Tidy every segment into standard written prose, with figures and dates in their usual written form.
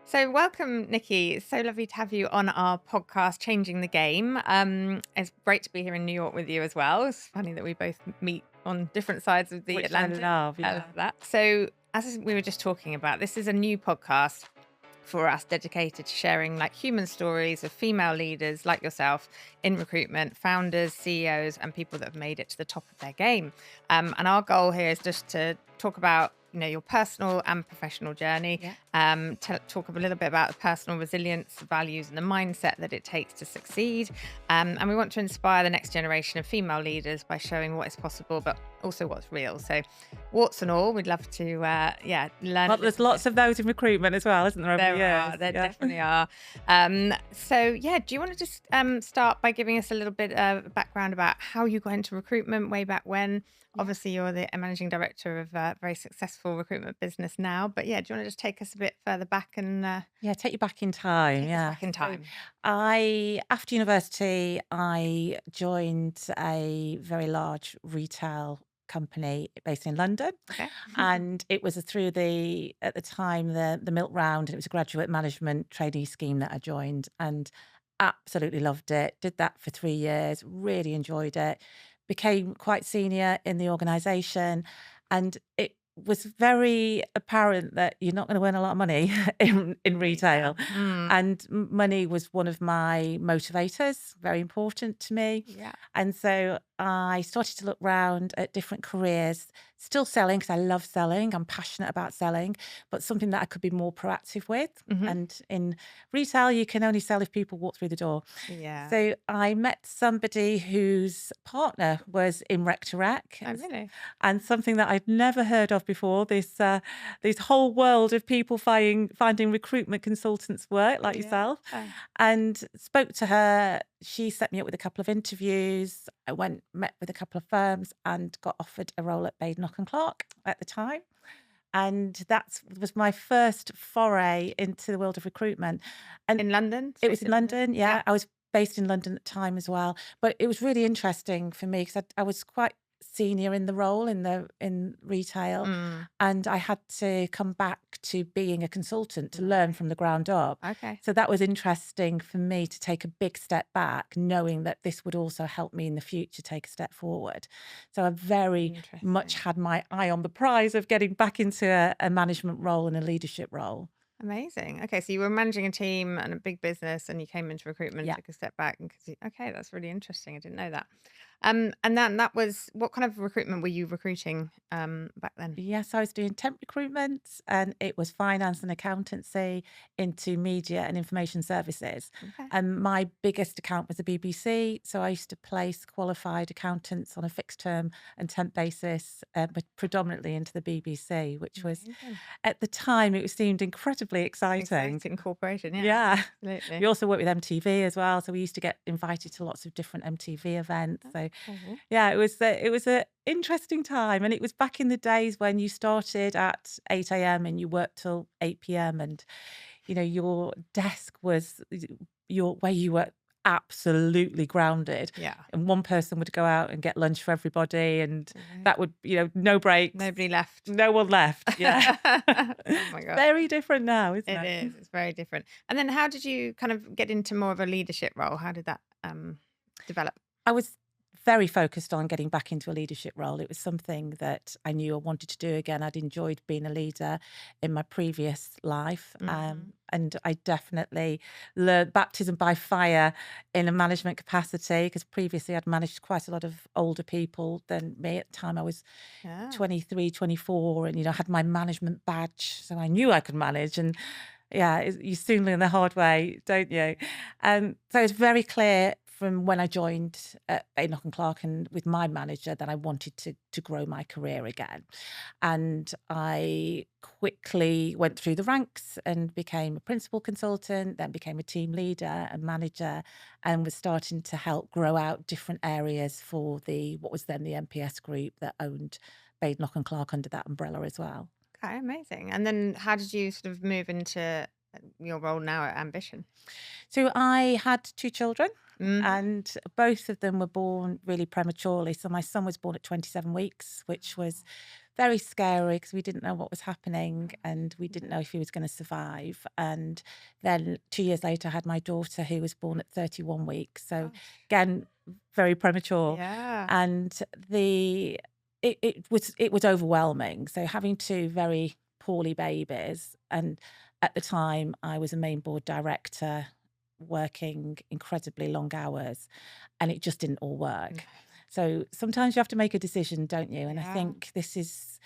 So, welcome, Nikki. It's so lovely to have you on our podcast, Changing the Game. It's great to be here in New York with you as well. It's funny that we both meet on different sides of the Which I Atlantic. love, I love yeah. that. So, as we were just talking about, this is a new podcast for us dedicated to sharing like human stories of female leaders like yourself in recruitment, founders, CEOs, and people that have made it to the top of their game. And our goal here is just to talk about your personal and professional journey, Yeah. to talk a little bit about the personal resilience, the values, and the mindset that it takes to succeed. And we want to inspire the next generation of female leaders by showing what is possible, but also what's real. So, warts and all, we'd love to, learn a Well, there's little bit. lots of those in recruitment as well, isn't there, over the There years? are, there Yeah. definitely are. So yeah, do you want to just start by giving us a little bit of background about how you got into recruitment way back when? Yeah. Obviously, you're the managing director of a very successful recruitment business now. But yeah, do you want to just take us a bit further back and Yeah, take you back in time. take us Yeah. back in So time? after university, I joined a very large retail company based in London. Okay. And it was through at the time, the Milk Round, and it was a graduate management trainee scheme that I joined and absolutely loved it. Did that for 3 years, really enjoyed it, became quite senior in the organization. And it was very apparent that you're not going to earn a lot of money in Yeah. retail. And money was one of my motivators, very important to me. Yeah. And so I started to look round at different careers, still selling because I love selling. I'm passionate about selling, but something that I could be more proactive with. Hmm. And in retail, you can only sell if people walk through the door. Yeah. So I met somebody whose partner was in Rec to Rec, Oh, really? and something that I'd never heard of before. This whole world of people finding recruitment consultants work like Yeah. yourself, and spoke to her. She set me up with a couple of interviews. I met with a couple of firms, and got offered a role at Baden and Clark at the time. And that was my first foray into the world of recruitment. And In London, it was based in in London. London, Yeah. yeah. I was based in London at the time as well, but it was really interesting for me because I was quite senior in the role in retail, Mm. and I had to come back to being a consultant to learn from the ground up. Okay. So that was interesting for me to take a big step back, knowing that this would also help me in the future take a step forward. So I very much Interesting. had my eye on the prize of getting back into a management role and a leadership role. Amazing. Okay, so you were managing a team and a big business, and you came into recruitment, Yeah. took a step back, and okay, that's really interesting. I didn't know that. And then that was what kind of recruitment were you recruiting back then? Yes, I was doing temp recruitment, and it was finance and accountancy into media and information services. Okay. And my biggest account was the BBC. So I used to place qualified accountants on a fixed term and temp basis, but predominantly into the BBC, which was Amazing. at the time, it seemed incredibly exciting. Exciting corporation, yeah, Yeah. absolutely. We also worked with MTV as well. So we used to get invited to lots of different MTV events. That's So cool. yeah, it was a interesting time, and it was back in the days when you started at 8 a.m. and you worked till 8 p.m. and your desk was your where you were absolutely grounded, Yeah. and one person would go out and get lunch for everybody, and Right. that would no breaks, Nobody left. no one left. Yeah. Oh my god. Very different now, isn't It it? is. It's very different. And then how did you kind of get into more of a leadership role? How did that develop? I was very focused on getting back into a leadership role. It was something that I knew I wanted to do again. I'd enjoyed being a leader in my previous life. Mhm. And I definitely learned baptism by fire in a management capacity because previously I'd managed quite a lot of older people than me. At the time I was Yeah. 23, 24, and had my management badge. So I knew I could manage. And yeah, you soon learn the hard way, don't you? So it's very clear from when I joined at Baden and Clark and with my manager that I wanted to grow my career again. And I quickly went through the ranks and became a principal consultant, then became a team leader and manager, and was starting to help grow out different areas for what was then the MPS group that owned Baden and Clark under that umbrella as well. Okay, amazing. And then how did you sort of move into your role now at Ambition? So I had two children, Mhm. and both of them were born really prematurely. So my son was born at 27 weeks, which was very scary because we didn't know what was happening and we didn't know if he was going to survive. And then 2 years later, I had my daughter who was born at 31 weeks. So Gosh. again, very premature. Yeah. And it was overwhelming. So having two very poorly babies, and at the time I was a main board director working incredibly long hours, and it just didn't all work. So sometimes you have to make a decision, don't you? And I Yeah. think this is,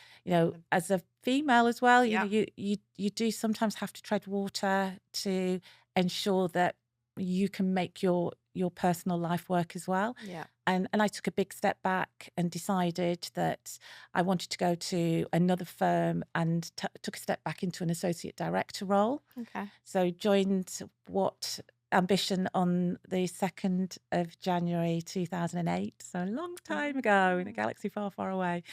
as a female as well, Yeah. you do sometimes have to tread water to ensure that you can make your personal life work as well. Yeah. And I took a big step back and decided that I wanted to go to another firm, and took a step back into an associate director role. Okay. So joined What Ambition on the 2nd of January 2008. So a long time ago in a galaxy far, far away.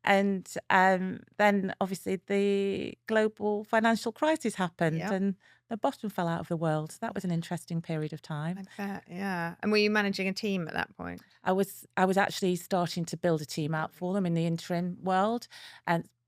And then obviously the global financial crisis happened, Yep. and the bottom fell out of the world. So that was an interesting period of time. I bet. Yeah. And were you managing a team at that point? I was actually starting to build a team out for them in the interim world,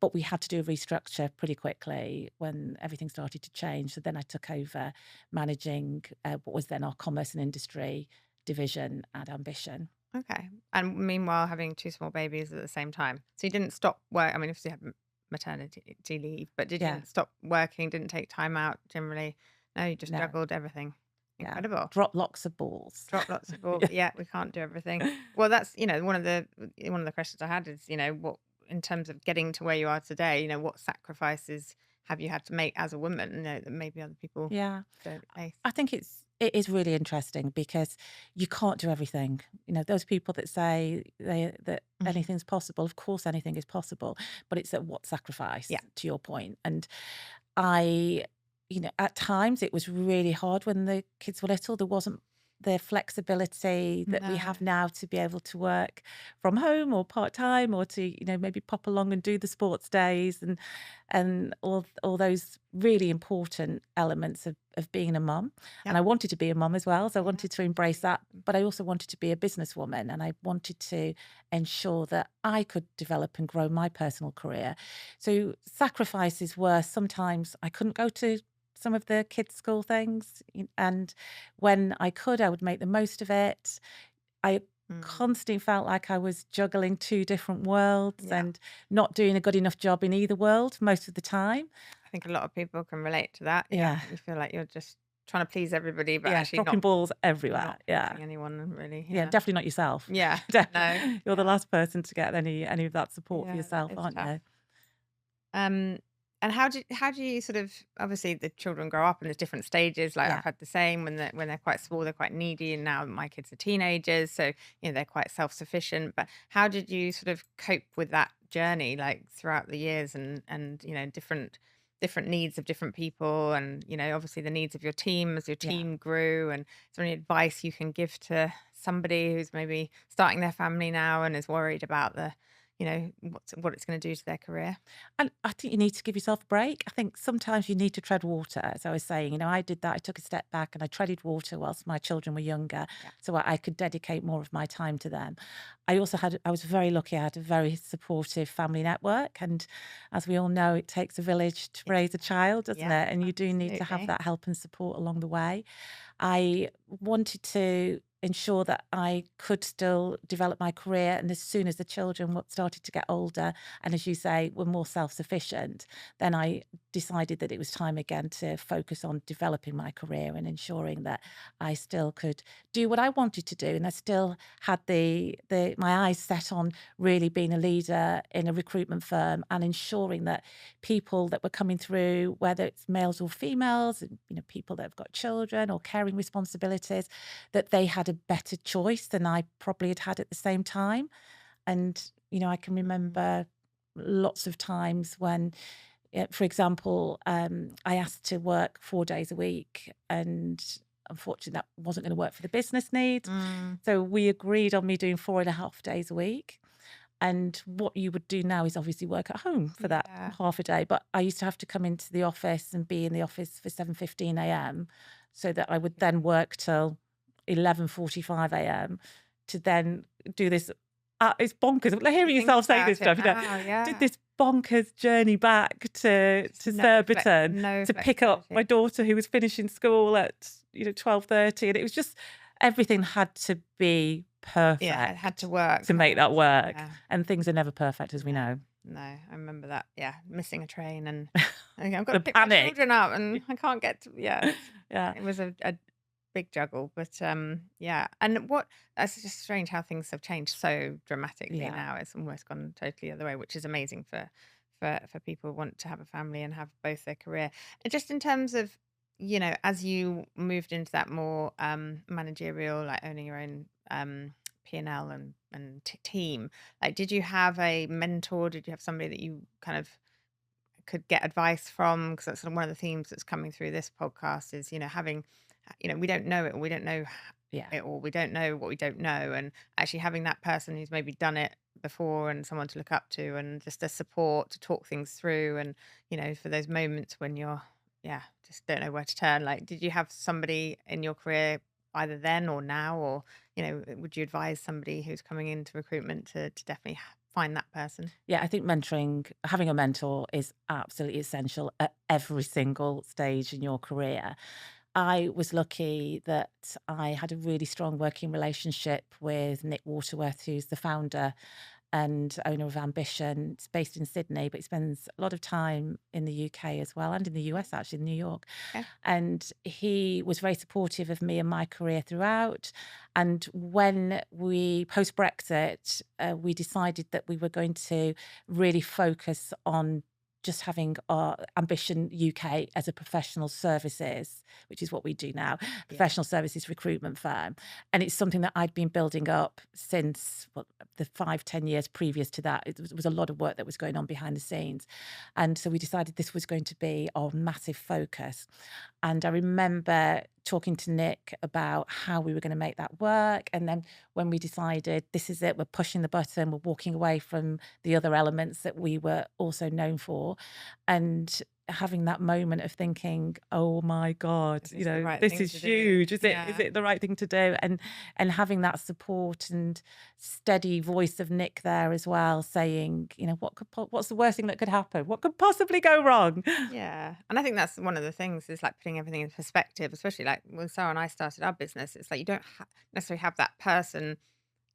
but we had to do a restructure pretty quickly when everything started to change. So then I took over managing what was then our commerce and industry division at Ambition. Okay. And meanwhile, having two small babies at the same time. So you didn't stop work. I mean, obviously you had maternity leave, but you Yeah, didn't stop working, didn't take time out generally. No, you just no, juggled everything. yeah. Incredible. Drop lots of balls. Drop lots of balls. Yeah. Yeah, we can't do everything. Well, that's, one of the questions I had is, what in terms of getting to where you are today, what sacrifices have you had to make as a woman, that maybe other people Yeah. don't face? I think it is really interesting because you can't do everything. Those people that say that Mhm. anything's possible, of course anything is possible, but it's at what sacrifice, Yeah. to your point. And I, at times it was really hard when the kids were little. There wasn't the flexibility that we have No. now to be able to work from home or part-time, or to, maybe pop along and do the sports days and all those really important elements of being a mum. And I wanted to be a mum as well. So I Yeah. wanted to embrace that, but I also wanted to be a businesswoman, and I wanted to ensure that I could develop and grow my personal career. So sacrifices were sometimes I couldn't go to some of the kids' school things, and when I could, I would make the most of it. I constantly felt like I was juggling two different worlds Yeah. and not doing a good enough job in either world most of the time. I think a lot of people can relate to that. Yeah. You feel like you're just trying to please everybody, but Yeah, actually dropping balls everywhere. not Yeah. pleasing anyone really. Yeah, definitely not yourself. Yeah. No. You're the last person to get any of that support for Yeah, that yourself, is aren't tough. you? And how do you sort of, obviously the children grow up and there's different stages. Like Yeah. I've had the same when they're quite small, they're quite needy, and now my kids are teenagers, so they're quite self-sufficient. But how did you sort of cope with that journey, like throughout the years, and different needs of different people, and obviously the needs of your team as your Yeah. team grew? And is there any advice you can give to somebody who's maybe starting their family now and is worried about what it's going to do to their career? And I think you need to give yourself a break. I think sometimes you need to tread water. As I was saying, I did that. I took a step back and I treaded water whilst my children were younger, Yeah. so I could dedicate more of my time to them. I was very lucky. I had a very supportive family network. And as we all know, it takes a village to raise a child, doesn't Yeah, it? And you do need to have absolutely. that help and support along the way. I wanted to ensure that I could still develop my career. And as soon as the children started to get older, and as you say, were more self-sufficient, then I decided that it was time again to focus on developing my career and ensuring that I still could do what I wanted to do. And I still had my eyes set on really being a leader in a recruitment firm and ensuring that people that were coming through, whether it's males or females, people that have got children or caring responsibilities, that they had a better choice than I probably had at the same time. And, I can remember lots of times when, for example, I asked to work 4 days a week, and unfortunately that wasn't going to work for the business needs. So we agreed on me doing 4.5 days a week. And what you would do now is obviously work at home for that Yeah. half a day. But I used to have to come into the office and be in the office for 7:15 a.m. so that I would then work till 11:45 a.m. to then do this. It's bonkers. Hearing Think yourself say about this it stuff, now, did yeah. this bonkers journey back to Just Surbiton no to pick up my flexibility. daughter who was finishing school at 12:30, and it was just everything had to be Yeah, it had to perfect work to make that hard. work, Yeah. and things are never perfect, as we No, know. no, I remember that. Yeah, missing a train and okay, I've got to The pick my panic. children up and I can't get to. Yeah, Yeah, it was a big juggle, but yeah. And what that's just strange how things have changed so dramatically yeah, now. It's almost gone totally the other way, which is amazing for people who want to have a family and have both their career. And just in terms of as you moved into that more managerial, like owning your own P&L and team, like did you have a mentor? Did you have somebody that you kind of could get advice from? Because that's sort of one of the themes that's coming through this podcast is having we don't know it, or we don't know yeah. it, or we don't know what we don't know, and actually having that person who's maybe done it before and someone to look up to, and just a support to talk things through, and for those moments when you're just don't know where to turn. Like, did you have somebody in your career either then or now, or would you advise somebody who's coming into recruitment to definitely find that person? Yeah, I think mentoring, having a mentor is absolutely essential at every single stage in your career. I was lucky that I had a really strong working relationship with Nick Waterworth, who's the founder and owner of Ambition. It's based in Sydney, but he spends a lot of time in the UK as well, and in the US, actually, in New York. Okay. And he was very supportive of me and my career throughout. And when we, post Brexit, we decided that we were going to really focus on just having our Ambition UK as a professional services, which is what we do now, Yeah. professional services recruitment firm. And it's something that I'd been building up since the 5-10 years previous to that. It was a lot of work that was going on behind the scenes. And so we decided this was going to be our massive focus. And I remember talking to Nick about how we were going to make that work. And then when we decided this is it, we're pushing the button, we're walking away from the other elements that we were also known for. And having that moment of thinking, oh my God, Is this the right this thing is to do? huge. Is Yeah. it the right thing to do? And having that support and steady voice of Nick there as well, saying, what's the worst thing that could happen? What could possibly go wrong? Yeah. And I think that's one of the things is like putting everything in perspective, especially like when Sarah and I started our business. It's like you don't necessarily have that person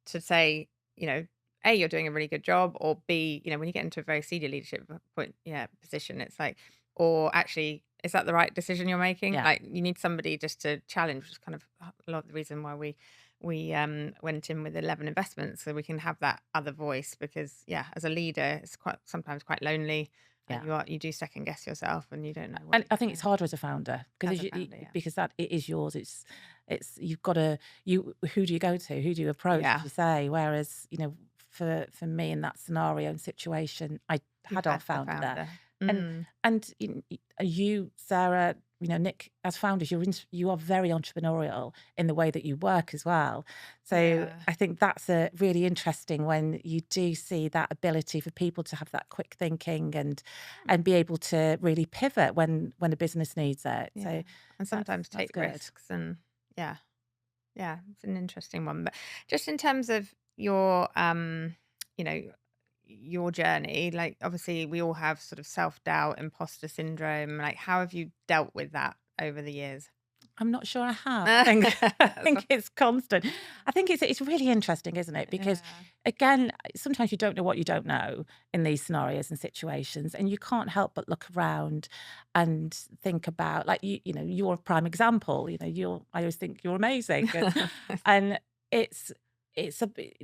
to say, A, you're doing a really good job, or B, when you get into a very senior leadership position, it's like, or actually, is that the right decision you're making? Yeah. Like, you need somebody just to challenge, which is kind of a lot of the reason why we went in with 11 investments, so we can have that other voice. Because as a leader, it's sometimes quite lonely, and Yeah. you do second guess yourself, and you don't know what And you're I think it's doing harder as a founder as because a founder. Yeah. because that it is yours. It's you've got to who do you go to? Who do you approach, as Yeah. you say? Whereas, for me in that scenario and situation, I You had our had the founder there. founder. And Mm. you, Sarah, Nick, as founders, you are very entrepreneurial in the way that you work as well. So Yeah. I think that's a really interesting when you do see that ability for people to have that quick thinking and be able to really pivot when a business needs it. Yeah, So and that's sometimes that's take good. risks, and yeah, yeah, it's an interesting one. But just in terms of your, you know, your journey, like obviously we all have sort of self-doubt, imposter syndrome. Like, how have you dealt with that over the years? I'm not sure I have. I think I So- think it's constant. I think it's really interesting, isn't it? Because yeah, again, sometimes you don't know what you don't know in these scenarios and situations, and you can't help but look around and think about like you're a prime example. I always think you're amazing, and it's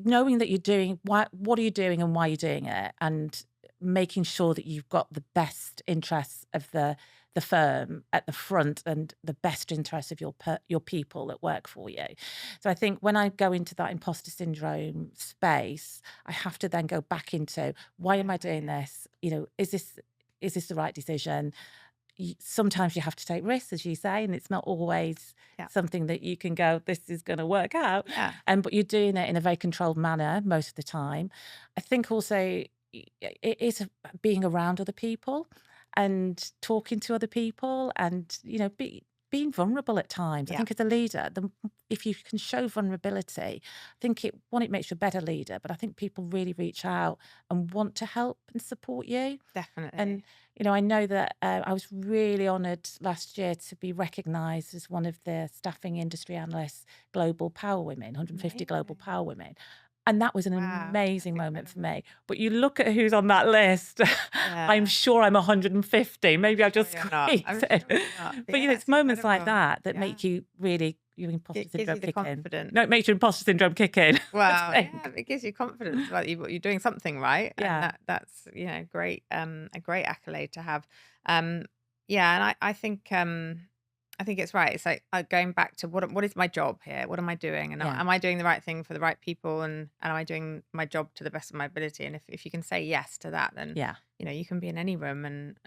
knowing that you're doing what are you doing and why you're doing it, and making sure that you've got the best interests of the firm at the front and the best interests of your people that work for you. So I think when I go into that imposter syndrome space, I have to then go back into why am I doing yeah, this? Is this the right decision? Sometimes you have to take risks, as you say, and it's not always yeah, something that you can go, this is going to work out. yeah, But you're doing it in a very controlled manner most of the time. I think also it is being around other people and talking to other people and, being vulnerable at times. I Yeah, think as a leader, if you can show vulnerability, I think it makes you a better leader, but I think people really reach out and want to help and support you. And, definitely. I know that I was really honoured last year to be recognised as one of the Staffing Industry Analysts Global Power Women, 150 Global Amazing. Power Women. And that was an Wow, amazing that's moment for incredible. me. But you look at who's on that list, I'm Yeah, sure I'm 150. I'm Maybe I've sure just you're not. squeaked I'm in. sure you're not. But, Yeah, it's that's moments like incredible. that that Yeah, make you really, your imposter it gives syndrome you the kick in. confidence. No, it makes your imposter syndrome kick in, I Well, think. yeah, it gives you confidence about you're doing something right, and Yeah, that's great, a great accolade to have. Um, yeah, and I think it's right. It's like going back to what is my job here? What am I doing? And yeah, am I doing the right thing for the right people? And am I doing my job to the best of my ability? And if you can say yes to that, then yeah. you can be in any room and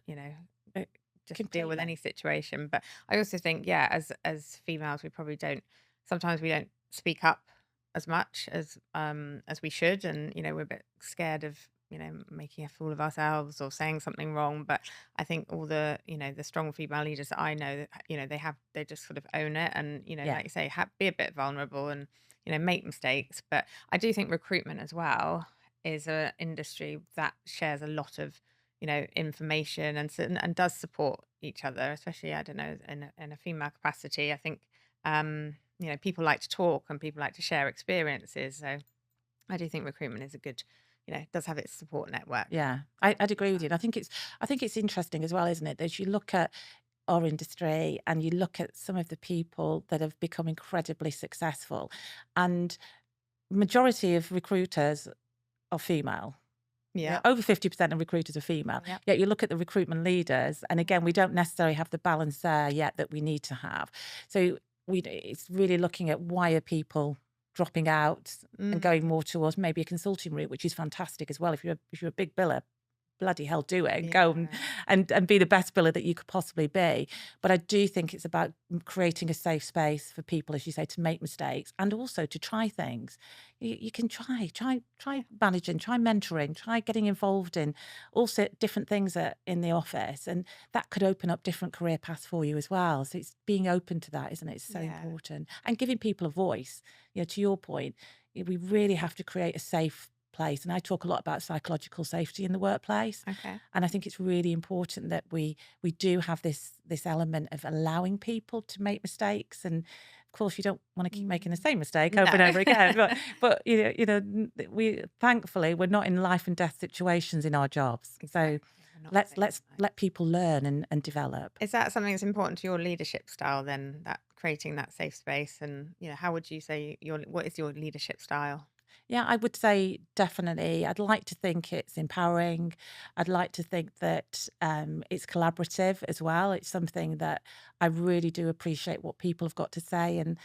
Uh, just deal with any Completely. situation. But I also think, yeah, as females, we probably don't. Sometimes we don't speak up as much as we should, and we're a bit scared of making a fool of ourselves or saying something wrong. But I think all the strong female leaders that I know, that they just sort of own it, and Yeah, like you say, be a bit vulnerable and make mistakes. But I do think recruitment as well is a industry that shares a lot of information and does support each other, especially, I don't know, in a female capacity. I think, people like to talk and people like to share experiences. So I do think recruitment is a good, does have its support network. yeah. As I'd agree with you. well. And I think it's interesting as well, isn't it? That you look at our industry and you look at some of the people that have become incredibly successful, and majority of recruiters are female. Yeah, Yeah. over 50% of recruiters are female. Yeah. Yet you look at the recruitment leaders, and again, we don't necessarily have the balance there yet that we need to have. So it's really looking at why are people dropping out and going Mm, more towards maybe a consulting route, which is fantastic as well. If you're a big biller, bloody hell, do it. Go yeah. and be the best biller that you could possibly be. But I do think it's about creating a safe space for people, as you say, to make mistakes and also to try things. You can try Yeah. managing, try mentoring, try getting involved in also different things in the office, and that could open up different career paths for you as well. So it's being open to that, isn't it? It's so Yeah. important, and giving people a voice. To your point, we really have to create a safe place. And I talk a lot about psychological safety in the workplace. Okay. And I think it's really important that we do have this element of allowing people to make mistakes. And of course, you don't want to keep making the Mm. same mistake over and No. over again. But we thankfully we're not in life and death situations in our jobs. So Exactly. We're not let's saying let's that. let people learn and develop. Is that something that's important to your leadership style then, that creating that safe space? And, how would you say what is your leadership style? Yeah, I would say definitely. I'd like to think it's empowering. I'd like to think that it's collaborative as well. It's something that I really do appreciate what people have got to say, and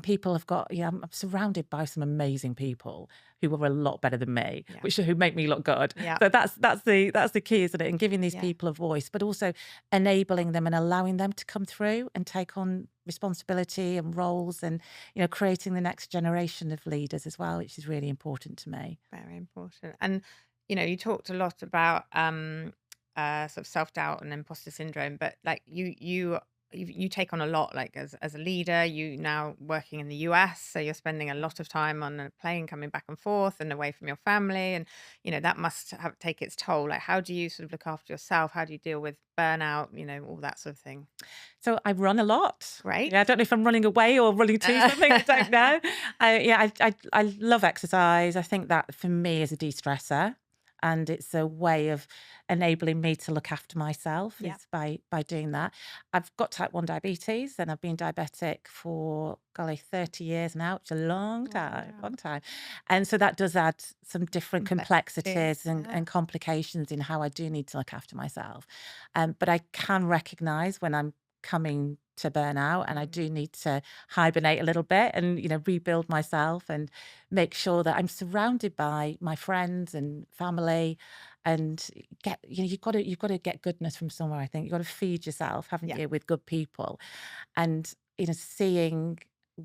people have got. I'm surrounded by some amazing people who are a lot better than me, Yeah. who make me look good. Yeah. So that's the key, isn't it? And giving these Yeah. people a voice, but also enabling them and allowing them to come through and take on responsibility and roles, and creating the next generation of leaders as well, which is really important to me. Very important. And you talked a lot about sort of self-doubt and imposter syndrome, but like you take on a lot, like as a leader. You now working in the US, so you're spending a lot of time on a plane coming back and forth and away from your family, and that must have take its toll. Like, how do you sort of look after yourself? How do you deal with burnout, all that sort of thing? So I run a lot. Great. Yeah, I don't know if I'm running away or running to something. I don't know. I love exercise. I think that for me is a de-stressor, and it's a way of enabling me to look after myself Yeah. is by doing that. I've got type 1 diabetes, and I've been diabetic for golly 30 years now. It's a Wow. long time. And so that does add some different Complexity. complexities and, Yeah. and complications in how I do need to look after myself. But I can recognize when I'm coming to burnout, and I Mm. do need to hibernate a little bit and rebuild myself and make sure that I'm surrounded by my friends and family, and get you've got to get goodness from somewhere. I think you've got to feed yourself, haven't Yeah. you, with good people. And seeing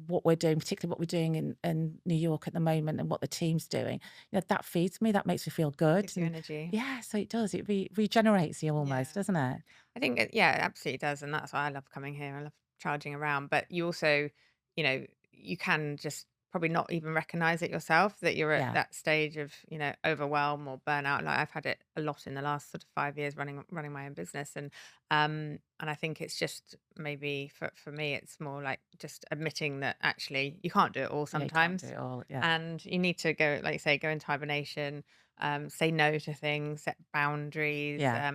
what we're doing, particularly what we're doing in New York at the moment, and what the team's doing, that feeds me, that makes me feel good. Gives you And energy. yeah, so it does, it regenerates you almost, Yeah. doesn't it? I think yeah, it absolutely does, and that's why I love coming here. I love charging around. But you also, you can just probably not even recognize it yourself that you're at Yeah, that stage of, overwhelm or burnout. Like I've had it a lot in the last sort of 5 years running my own business. And I think it's just maybe for me, it's more like just admitting that actually you can't do it all yeah, you can't do sometimes. it all. Yeah, And you need to go, like you say, go into hibernation, say no to things, set boundaries. yeah,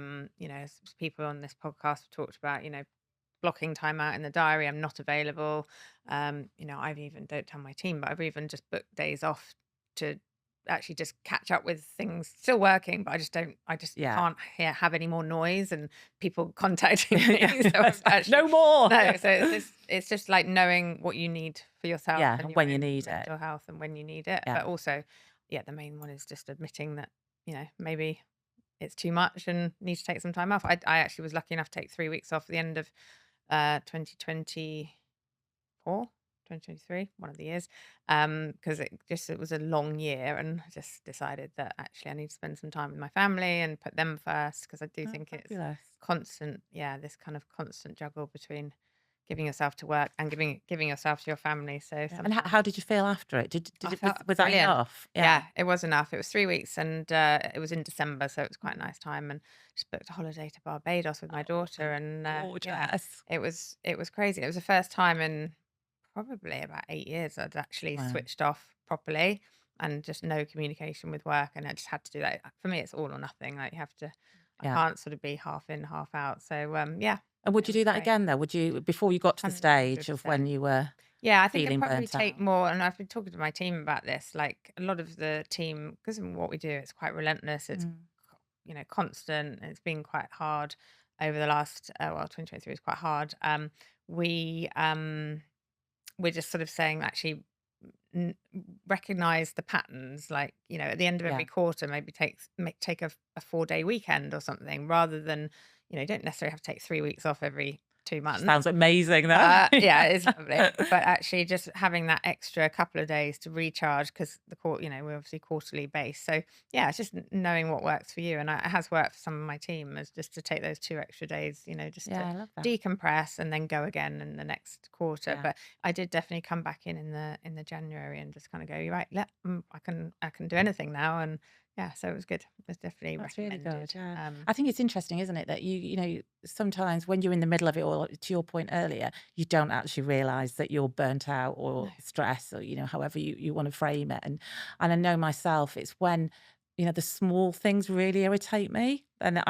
People on this podcast have talked about, blocking time out in the diary. I'm not available. I've even, don't tell my team, but I've even just booked days off to actually just catch up with things, still working, but I just yeah. can't have any more noise and people contacting Yeah, me. So I've actually, no more. no, so it's just like knowing what you need for yourself Yeah, and your when you own need it. mental health and when you need it. Yeah, But also, yeah, the main one is just admitting that, maybe it's too much and need to take some time off. I actually was lucky enough to take 3 weeks off at the end of 2024, 2023, one of the years, because it was a long year, and I just decided that actually I need to spend some time with my family and put them first, because I do oh, think it's fabulous. constant, yeah, this kind of constant juggle between giving yourself to work and giving yourself to your family. So Yeah. And sometimes how did you feel after it? I Did it felt was that brilliant. enough? Yeah. Yeah, it was enough. It was 3 weeks, and it was in December, so it was quite a nice time. And just booked a holiday to Barbados with my Oh, daughter, and yeah, gorgeous. it was crazy. It was the first time in probably about 8 years I'd actually Wow. switched off properly, and just no communication with work. And I just had to do that. For me, it's all or nothing. Like you have to. I Yeah. can't sort of be half in, half out. So yeah, And would it you was do that great. again though? Would you before you got to the stage of 100%. when you were Yeah, I think I'd feeling probably burnt take out? more, and I've been talking to my team about this. Like a lot of the team, because of what we do, it's quite relentless. It's Mm. constant. And it's been quite hard over the last 2023 was quite hard. We we're just sort of saying actually n- recognize the patterns. Like at the end of every Yeah. quarter, maybe take a 4-day weekend or something, rather than you don't necessarily have to take 3 weeks off every 2 months. Sounds amazing though. Yeah, Yeah. it's lovely. But actually just having that extra couple of days to recharge, because we're obviously quarterly based. So yeah, it's just knowing what works for you. And it has worked for some of my team, is just to take those 2 extra days, just to Yeah, I love that. decompress and then go again in the next quarter. Yeah. But I did definitely come back in the January and just kind of go, you're right, I can do anything now. And yeah, so it was good. It's definitely That's really good. recommended. Yeah. I think it's interesting, isn't it, that sometimes when you're in the middle of it, or to your point earlier, you don't actually realize that you're burnt out No. or stressed, or, however you want to frame it. And I know myself, it's when, the small things really irritate me. And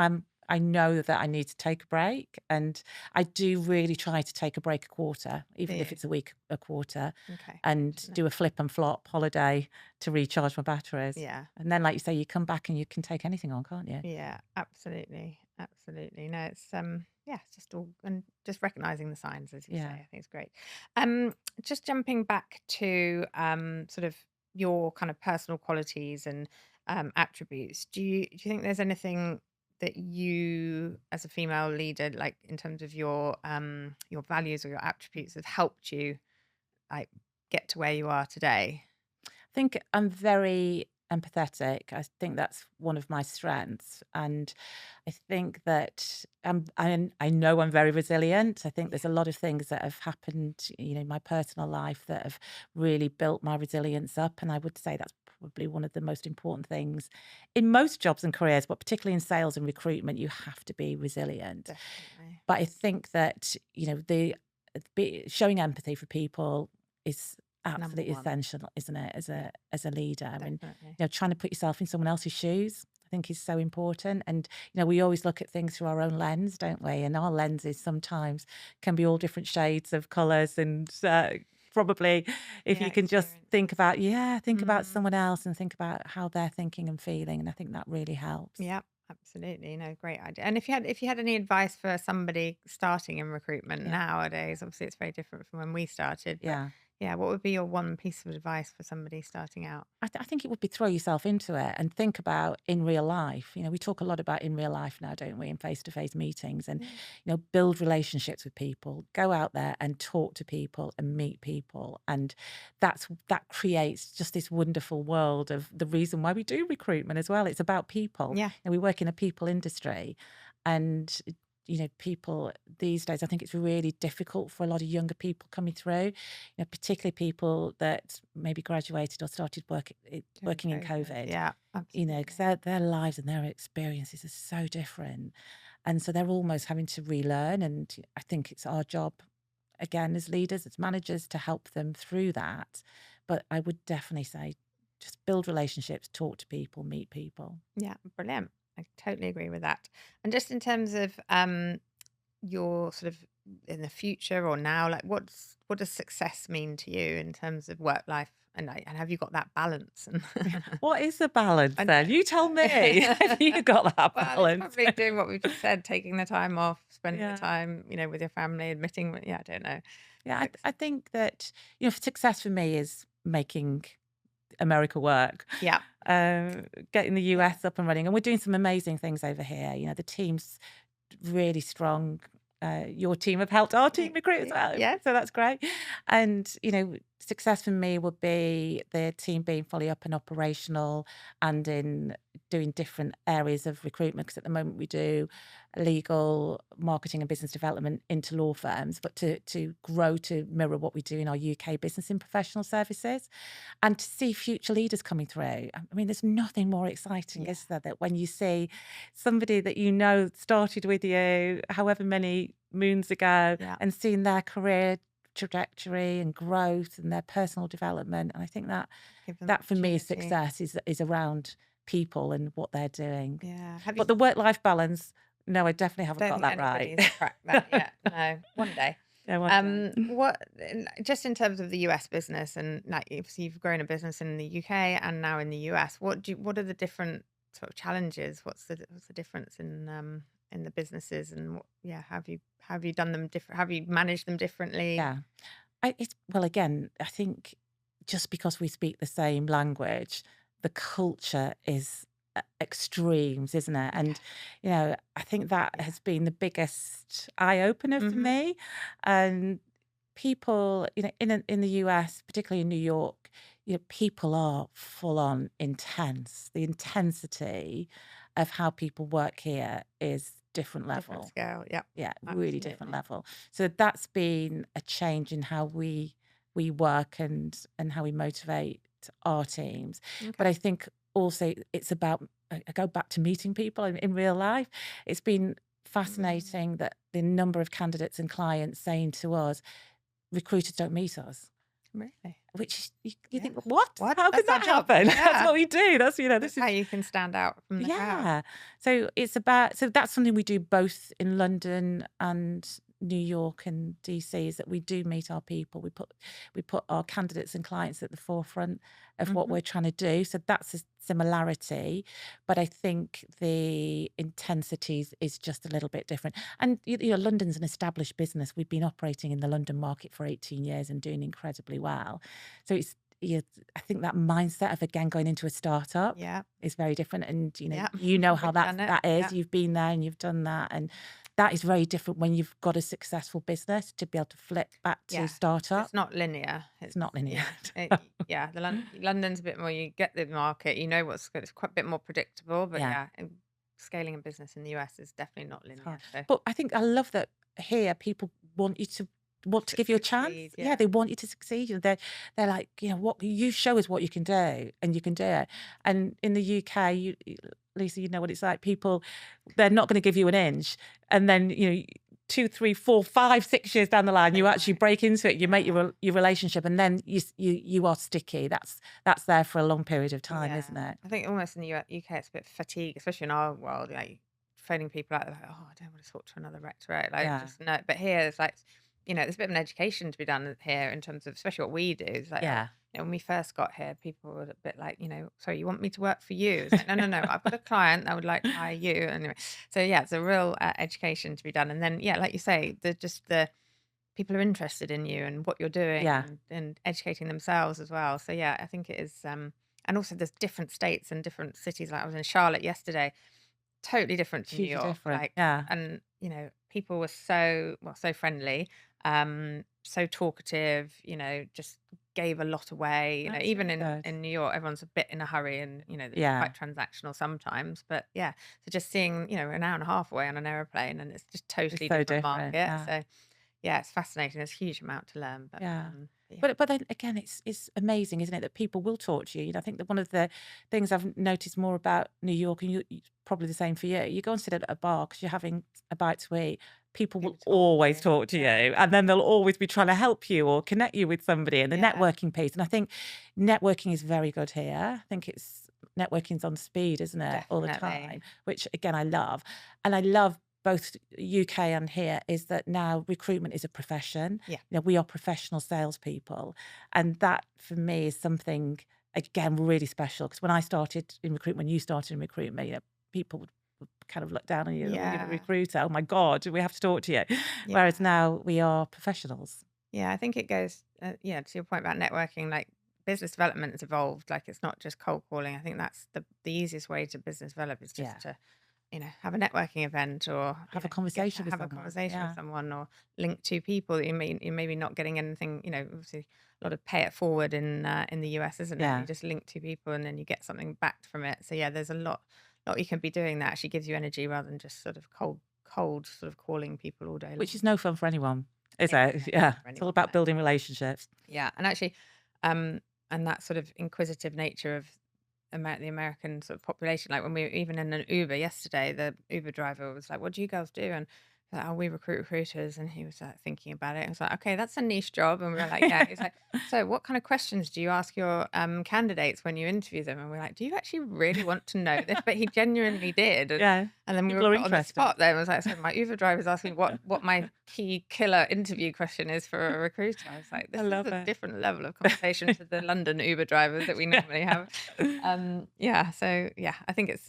I know that I need to take a break. And I do really try to take a break a quarter, Do even if you? it's a week, a quarter, Okay. Good and to know. do a flip and flop holiday to recharge my batteries. Yeah. And then, like you say, you come back and you can take anything on, can't you? Yeah, absolutely. Absolutely. No, yeah, it's just all, and just recognizing the signs, as you say, Yeah. I think it's great. Just jumping back to sort of your kind of personal qualities and attributes. Do you think there's anything that you, as a female leader, like in terms of your values or your attributes, have helped you like get to where you are today? I think I'm very empathetic. I think that's one of my strengths. And I think that I know I'm very resilient. I think Yeah. there's a lot of things that have happened, in my personal life that have really built my resilience up. And I would say that's probably one of the most important things in most jobs and careers, but particularly in sales and recruitment, you have to be resilient. Definitely. But I think that, showing empathy for people is Number absolutely one. essential, isn't it, Yeah, as a leader? I mean, definitely. trying to put yourself in someone else's shoes, I think is so important. And, we always look at things through our own lens, don't we? And our lenses sometimes can be all different shades of colours. And probably if Yeah, you can just think experiences. about, think about Mm. someone else and think about how they're thinking and feeling. And I think that really helps. Yeah, absolutely. No, great idea. And if you had any advice for somebody starting in recruitment Yeah. nowadays, obviously it's very different from when we started, but Yeah. yeah, what would be your one piece of advice for somebody starting out? I think it would be throw yourself into it and think about in real life. We talk a lot about in real life now, don't we, in face-to-face meetings, and Yeah. build relationships with people. Go out there and talk to people and meet people, and that creates just this wonderful world of the reason why we do recruitment as well. It's about people, Yeah. and we work in a people industry, and people these days, I think it's really difficult for a lot of younger people coming through, particularly people that maybe graduated or started During working in COVID. COVID, Yeah, because absolutely. their lives and their experiences are so different. And so they're almost having to relearn. And I think it's our job, again, as leaders, as managers, to help them through that. But I would definitely say just build relationships, talk to people, meet people. Yeah, brilliant. I totally agree with that. And just in terms of your sort of in the future or now, like what does success mean to you in terms of work life and and have you got that balance? And What is the balance I then? You tell me. know. Have you got that Well, it's balance? probably doing what we've just said, taking the time off, spending the Yeah. time, with your family, admitting, yeah, I don't know. Yeah, Like, I think that, success for me is making America work, yeah, getting the yeah, US up and running. And we're doing some amazing things over here. The team's really strong. Your team have helped our team thank recruit as you. well. Yes, So that's great. And, success for me would be the team being fully up and operational and in doing different areas of recruitment. Because at the moment we do legal, marketing and business development into law firms, but to grow to mirror what we do in our UK business and professional services and to see future leaders coming through. I mean, there's nothing more exciting, yeah, is there, that when you see somebody that started with you however many moons ago yeah. and seeing their career trajectory and growth and their personal development. And I think that Give them that for me is opportunity. success is around people and what they're doing. Yeah. Have you? But the work-life balance, no, I definitely haven't Don't got think that right. anybody's cracked that yet. No, one day. No, one day. Just in terms of the US business and like if you've grown a business in the UK and now in the US, what are the different sort of challenges? What's the difference in the businesses and yeah, have you done them different? Have you managed them differently? Yeah. Well, again, I think just because we speak the same language, the culture is extremes, isn't it? Yeah, And, I think that yeah. has been the biggest eye opener for Hmm. me. And people, in the US, particularly in New York, people are full on intense. The intensity of how people work here is different Different level. scale. Yeah, Yeah, really different absolutely. level. So that's been a change in how we work and how we motivate our teams. But Okay. I think also it's about I go back to meeting people in real life. It's been Mm, fascinating that the number of candidates and clients saying to us, recruiters don't meet us. really? Which you Yeah. think, what? What? How can That's our that job. happen? That's Yeah. what we do. That's That's this how is you can stand out from the crowd. yeah. So so that's something we do both in London and New York and DC, is that we do meet our people. We put our candidates and clients at the forefront of what Hmm. we're trying to do. So that's a similarity, but I think the intensities is just a little bit different. And London's an established business. We've been operating in the London market for 18 years and doing incredibly well. So I think that mindset of again going into a startup Yeah. is very different. And Yeah. how We've done it. that is. Yeah. You've been there and you've done that. And that is very different when you've got a successful business to be able to flip back to Yeah. So startup. it's not linear. It's not linear. Yeah. Yeah. London's a bit more, you get the market, you know what's good. It's quite a bit more predictable, but Yeah. yeah, scaling a business in the US is definitely not It's hard. linear. So But I think I love that here people want to give you a chance. succeed. Yeah, Yeah. they want you to succeed. They're like, what you show us what you can do and you can do it. And in the UK, Lisa, you know what it's like. People, they're not going to give you an inch. And then, 2, 3, 4, 5, 6 years down the line, They you actually might. break into it, you make Yeah. your relationship, and then you are sticky. That's there for a long period of time, Yeah. isn't it? I think almost in the UK, it's a bit fatigue, especially in our world, like phoning people out, they're like, oh, I don't want to talk to another rectorate. Like, Yeah. just no. But here, it's like, there's a bit of an education to be done here in terms of, especially what we do. It's like, Yeah. when we first got here, people were a bit like, sorry, you want me to work for you? It's like, no, no, no, I've got a client that would like to hire you. Anyway, so yeah, it's a real education to be done. And then, yeah, like you say, the people are interested in you and what you're doing Yeah. and educating themselves as well. So yeah, I think it is and also there's different states and different cities. Like I was in Charlotte yesterday, totally different to New Hugely York. different. Like Yeah. and people were so friendly, so talkative, just gave a lot away. That's Even really good. in New York, everyone's a bit in a hurry, and it's Yeah, quite transactional sometimes. But yeah, so just seeing an hour and a half away on an aeroplane, and it's just it's totally so different different. market. Yeah. So yeah, it's fascinating. There's a huge amount to learn, Yeah. yeah, But then again, it's amazing, isn't it, that people will talk to you. I think that one of the things I've noticed more about New York, and probably the same for you, you go and sit at a bar because you're having a bite to eat. People will people talk to always you. talk to you, Yeah, and then they'll always be trying to help you or connect you with somebody. And the yeah, networking piece, and I think networking is very good here. I think networking's on speed, isn't it, all the time, definitely. which again I love, and I love both UK and here is that now recruitment is a profession. Yeah, We are professional salespeople, and that for me is something again really special. Because when I started in recruitment, when you started in recruitment, people would kind of look down on you, oh, you're a yeah, recruiter. Oh my God, we have to talk to you. yeah. Whereas now we are professionals. Yeah, I think it goes, to your point about networking, like business development has evolved. Like it's not just cold calling. I think that's the easiest way to business develop is just Yeah, to, have a networking event, or, have a get to conversation with have a someone. conversation with Yeah, someone, or link two people that you're maybe not getting anything, obviously a lot of pay it forward in the US, isn't it? You yeah. just link two people and then you get something back from it. So yeah, there's a lot you can be doing that actually gives you energy rather than just sort of cold sort of calling people all day Which long. is no fun for anyone, is It's it? no fun Yeah, for it's all anyone. about building relationships. Yeah, and actually, and that sort of inquisitive nature of the American sort of population. Like when we were even in an Uber yesterday, the Uber driver was like, "What do you girls do?" And like, "Oh, we recruit recruiters." And he was like thinking about it. I was like, "Okay, that's a niche job." And we were like, "Yeah." He's like, "So, what kind of questions do you ask your candidates when you interview them?" And we're like, "Do you actually really want to know this?" But he genuinely did. Yeah, And then we were people are put on the interested. spot there and was like, so my Uber driver's asking what my key killer interview question is for a recruiter. I was like, I this is love a it. different level of conversation to the London Uber drivers that we normally have. Yeah, so yeah, I think it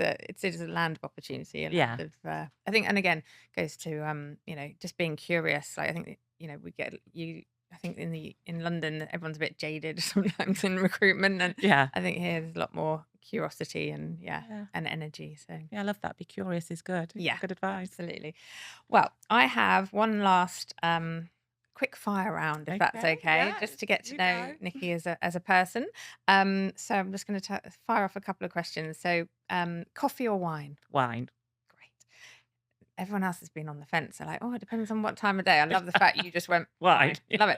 is a land of opportunity, a land Yeah, of I think, and again goes to just being curious. Like I think that, we get you. I think in London everyone's a bit jaded sometimes in recruitment, and yeah, I think here there's a lot more curiosity and yeah, and energy. So yeah. I love that. Be curious is good. yeah, Good advice. absolutely. Well, I have one last quick fire round, if that's Okay, okay, yeah, just to get to you know go. Nikki as a person. So I'm just going to fire off a couple of questions. So, coffee or wine? Wine, Great. Everyone else has been on the fence. They're like, oh, it depends on what time of day. I love the fact you just went wine. wine. Love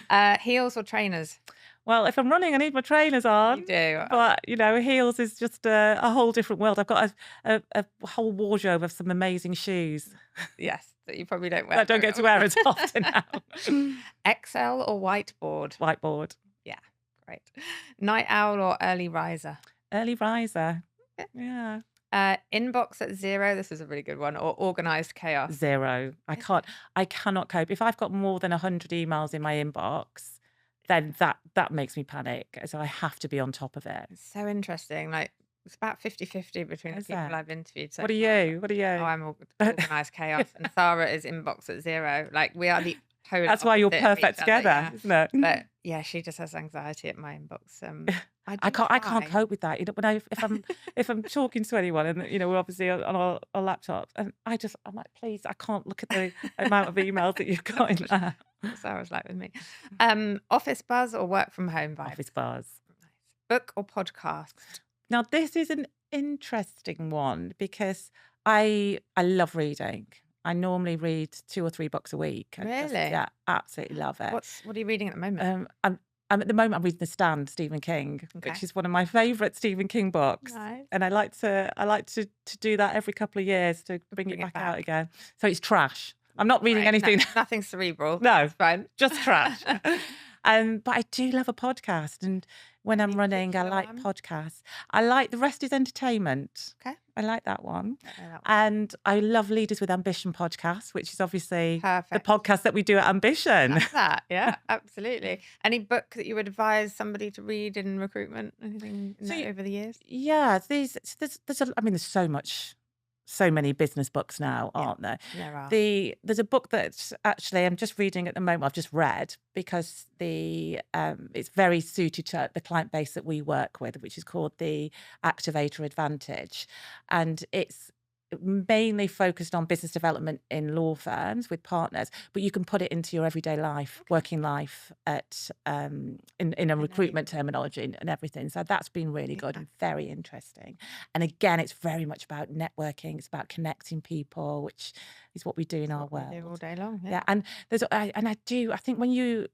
it. Heels or trainers? Well, if I'm running, I need my trainers on. You do. But heels is just a whole different world. I've got a whole wardrobe of some amazing shoes Yes, that you probably don't that I wear don't very get to wear as often now. often. Excel or whiteboard? Whiteboard, Yeah, great. Night owl or early riser? early riser. Okay. Yeah. Inbox at zero. This is a really good one. Or organized chaos. 0. I cannot cope. If I've got more than 100 emails in my inbox, then that makes me panic. So I have to be on top of it. It's so interesting. Like it's about 50-50 between the Is people that? I've interviewed so What are far. you? What are Oh, you? I'm organized chaos, and Sarah is inbox at zero. Like we are the polar That's why you're opposite of each perfect other. together, Yeah, isn't it? but yeah, she just has anxiety at my inbox. I do I can't try. cope with that. If I'm talking to anyone and we're obviously on our laptops and I'm like, please, I can't look at the amount of emails that you've got in there. What Sarah's like with me. Office buzz or work from home vibes? Office bars. Nice. Book or podcast? Now this is an interesting one because I love reading. I normally read 2 or 3 books a week. I just Really? absolutely love it. What are you reading at the moment? I'm at the moment I'm reading The Stand, Stephen King, Okay. which is one of my favourite Stephen King books. Nice. And I like to do that every couple of years to bring it back out again. So it's trash. I'm not reading Right, anything. nothing cerebral. No, It's fine. just trash. But I do love a podcast, and when I'm Any running, I particular like one? podcasts. I like The Rest is Entertainment. Okay. I like that one. Don't know that one. And I love Leaders with Ambition podcast, which is obviously the Perfect. podcast that we do at Ambition. Love that. Yeah, absolutely. Any book that you would advise somebody to read in recruitment? Anything So over the years? yeah, there's so many business books now, Yeah, aren't there? there are. There's a book that actually I'm just reading at the moment. I've just read because it's very suited to the client base that we work with, which is called the Activator Advantage, and mainly focused on business development in law firms with partners, but you can put it into your everyday life, working life at in a recruitment terminology and everything. So that's been really good and very interesting. And again, it's very much about networking. It's about connecting people, which is what we do in our world. We do all day long. Yeah, and I think when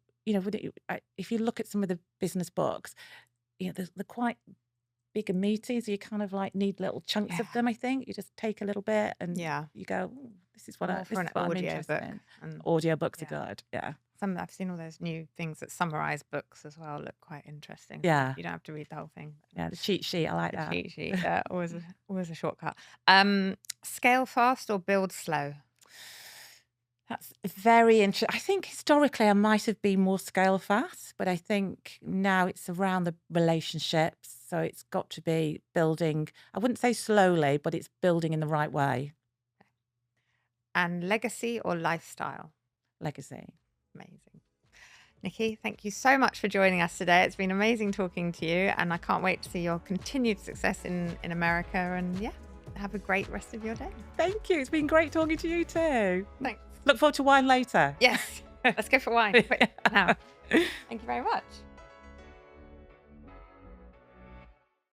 if you look at some of the business books, they're quite big and meaty, so you kind of like need little chunks of them. I think you just take a little bit and you go, "Ooh, this is what More for an I'm audio interested book. in." And Audiobooks are good. Yeah. I've seen all those new things that summarize books as well. Look quite interesting. Yeah. You don't have to read the whole thing. Yeah, the cheat sheet. I like The that. cheat sheet. Always a shortcut. Scale fast or build slow? That's very interesting. I think historically I might have been more scale fast, but I think now it's around the relationships. So it's got to be building, I wouldn't say slowly, but it's building in the right way. And legacy or lifestyle? Legacy. Amazing. Nicky, thank you so much for joining us today. It's been amazing talking to you, and I can't wait to see your continued success in America. And have a great rest of your day. Thank you. It's been great talking to you too. Thanks. Look forward to wine later. Yes. Let's go for wine. Quick, now. Thank you very much.